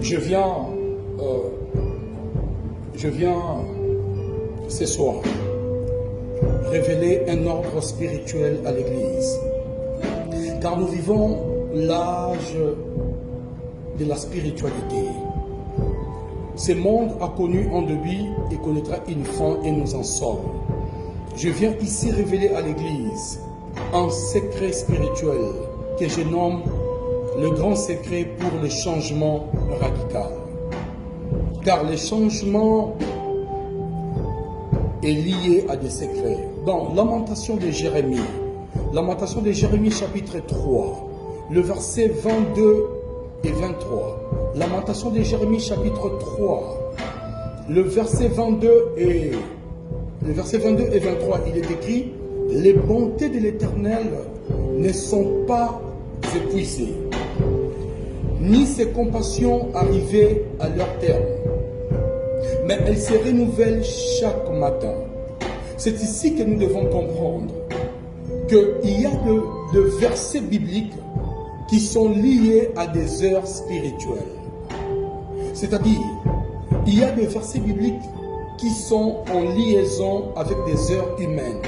Je viens ce soir révéler un ordre spirituel à l'Église. Car nous vivons l'âge de la spiritualité. Ce monde a connu un début et connaîtra une fin et nous en sommes. Je viens ici révéler à l'Église un secret spirituel que je nomme le grand secret pour le changement radical. Car le changement est lié à des secrets. Dans Lamentation de Jérémie chapitre 3, le verset 22 et 23. Lamentation de Jérémie chapitre 3, le verset 22 et 23, il est écrit: les bontés de l'Éternel ne sont pas épuisées, ni ses compassions arrivées à leur terme, mais elles se renouvellent chaque matin. C'est ici que nous devons comprendre qu'il y a de versets bibliques qui sont liés à des heures spirituelles. C'est-à-dire, il y a des versets bibliques qui sont en liaison avec des heures humaines.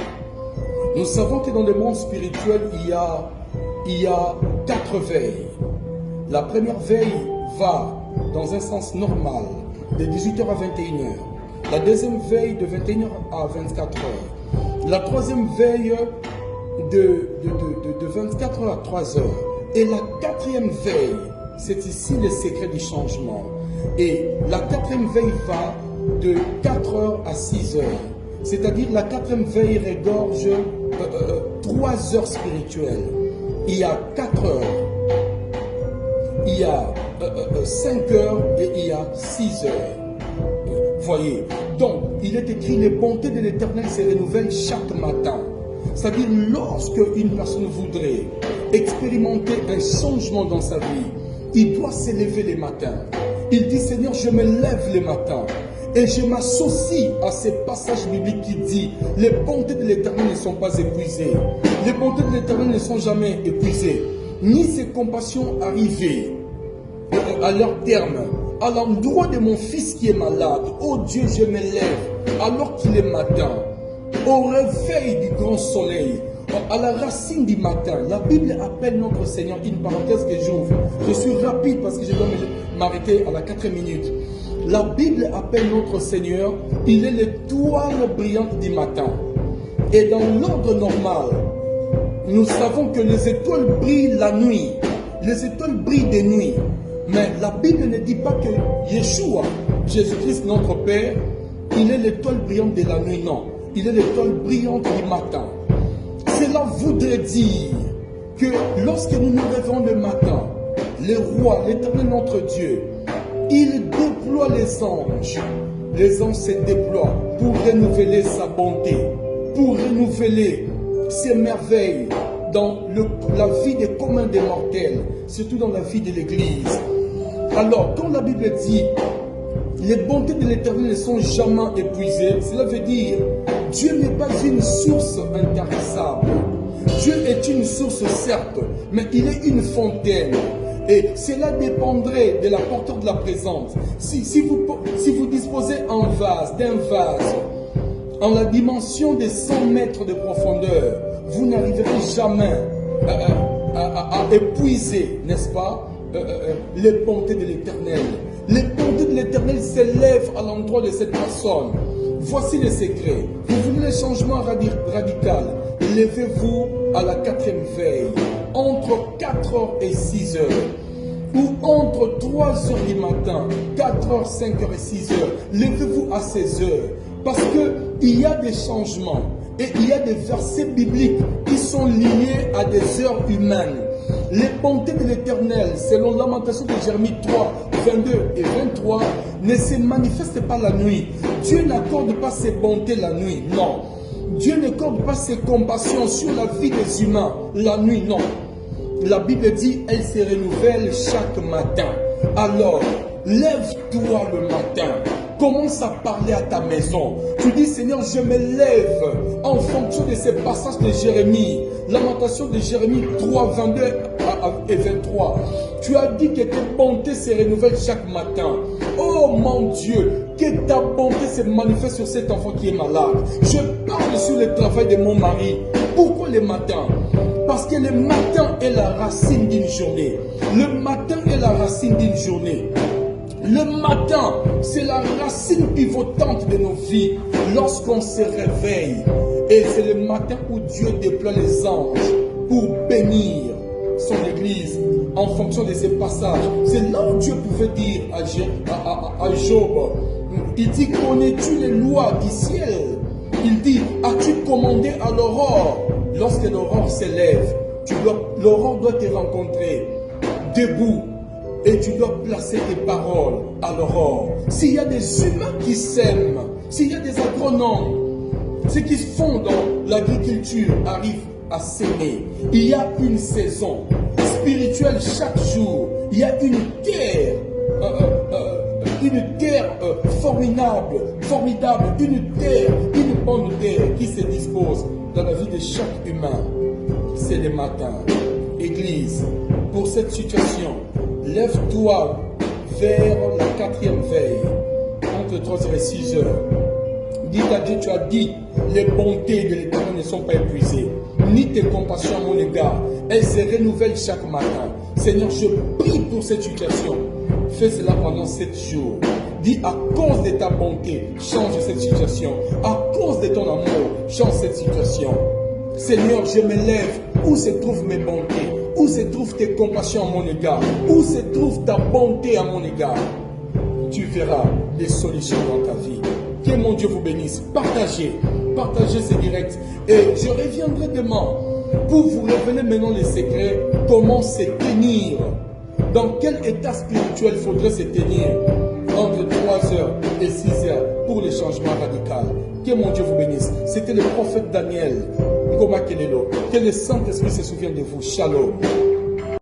Nous savons que dans le monde spirituel, il y a 4 veilles. La première veille va dans un sens normal, de 18h à 21h. La deuxième veille de 21h à 24h. La troisième veille de 24h à 3h. Et la quatrième veille, c'est ici le secret du changement. Et la quatrième veille va de 4h à 6h. C'est-à-dire la quatrième veille regorge 3 heures spirituelles. Il y a 4 heures, il y a 5 heures et il y a 6 heures. Voyez, donc il est écrit: les bontés de l'Éternel se renouvellent chaque matin. C'est-à-dire, lorsque une personne voudrait expérimenter un changement dans sa vie, il doit se lever les matins. Il dit: Seigneur, je me lève les matins et je m'associe à ces passages bibliques qui disent: les bontés de l'Éternel ne sont pas épuisées. Les bontés de l'Éternel ne sont jamais épuisées, ni ses compassions arrivées à leur terme. À l'endroit de mon fils qui est malade, oh Dieu, je me lève alors qu'il est matin. Au réveil du grand soleil, à la racine du matin, la Bible appelle notre Seigneur, une parenthèse que j'ouvre. Je suis rapide parce que je dois m'arrêter à la 4e minute. La Bible appelle notre Seigneur, il est l'étoile brillante du matin. Et dans l'ordre normal, nous savons que les étoiles brillent la nuit. Les étoiles brillent de nuit. Mais la Bible ne dit pas que Yeshua, Jésus-Christ, notre Père, il est l'étoile brillante de la nuit. Non. Il est l'étoile brillante du matin. Cela voudrait dire que lorsque nous nous réveillons le matin, le roi, l'Éternel notre Dieu, il déploie les anges. Les anges se déploient pour renouveler sa bonté, pour renouveler ses merveilles dans la vie des communs des mortels, surtout dans la vie de l'Église. Alors, quand la Bible dit les bontés de l'Éternel ne sont jamais épuisées, cela veut dire Dieu n'est pas une source intarissable. Dieu est une source certes, mais il est une fontaine. Et cela dépendrait de la porteur de la présence. Si vous disposez d'un vase, en la dimension de 100 mètres de profondeur, vous n'arriverez jamais à épuiser, n'est-ce pas, les bontés de l'Éternel. Les bontés de l'Éternel s'élèvent à l'endroit de cette personne. Voici le secret. Vous voulez le changement radical. Levez-vous à la 4e veille, entre 4h et 6h, ou entre 3h du matin, 4h, 5h et 6h. Levez-vous à ces heures, parce qu'il y a des changements et il y a des versets bibliques qui sont liés à des heures humaines. Les bontés de l'Éternel, selon Lamentation de Jérémie 3, 22 et 23, ne se manifestent pas la nuit. Dieu n'accorde pas ses bontés la nuit, non. Dieu n'accorde pas ses compassions sur la vie des humains la nuit, non. La Bible dit, elle se renouvelle chaque matin. Alors, lève-toi le matin. Commence à parler à ta maison. Tu dis, Seigneur, je me lève en fonction de ces passages de Jérémie. Lamentation de Jérémie 3, 22 et 23. Tu as dit que tes bontés se renouvellent chaque matin. Oh mon Dieu, que ta bonté se manifeste sur cet enfant qui est malade. Je parle sur le travail de mon mari. Pourquoi le matin? Parce que le matin est la racine d'une journée. Le matin est la racine d'une journée. Le matin, c'est la racine pivotante de nos vies lorsqu'on se réveille. Et c'est le matin où Dieu déploie les anges pour bénir son église en fonction de ces passages. C'est là où Dieu pouvait dire à Job, il dit, connais-tu les lois du ciel? Il dit, as-tu commandé à l'aurore? Lorsque l'aurore s'élève, l'aurore doit te rencontrer debout. Et tu dois placer tes paroles à l'aurore. S'il y a des humains qui s'aiment, s'il y a des agronomes, ceux qui font dans l'agriculture arrivent à s'aimer. Il y a une saison spirituelle chaque jour. Il y a une guerre formidable, une bonne terre qui se dispose dans la vie de chaque humain. C'est le matin. Église, pour cette situation, lève-toi vers la 4e veille, entre 3h et 6h. Dis à Dieu, tu as dit, les bontés de l'Éternel ne sont pas épuisées, ni tes compassions à mon égard. Elles se renouvellent chaque matin. Seigneur, je prie pour cette situation. Fais cela pendant 7 jours. Dis, à cause de ta bonté, change cette situation. À cause de ton amour, change cette situation. Seigneur, je me lève. Où se trouvent mes bontés? Où se trouvent tes compassions à mon égard? Où se trouve ta bonté à mon égard? Tu verras des solutions dans ta vie. Que mon Dieu vous bénisse. Partagez ces directs. Et je reviendrai demain pour vous révéler maintenant les secrets. Comment se tenir. Dans quel état spirituel faudrait se tenir entre 3h et 6h pour le changement radical. Que mon Dieu vous bénisse. C'était le prophète Daniel. Que le Saint-Esprit se souvienne de vous. Shalom.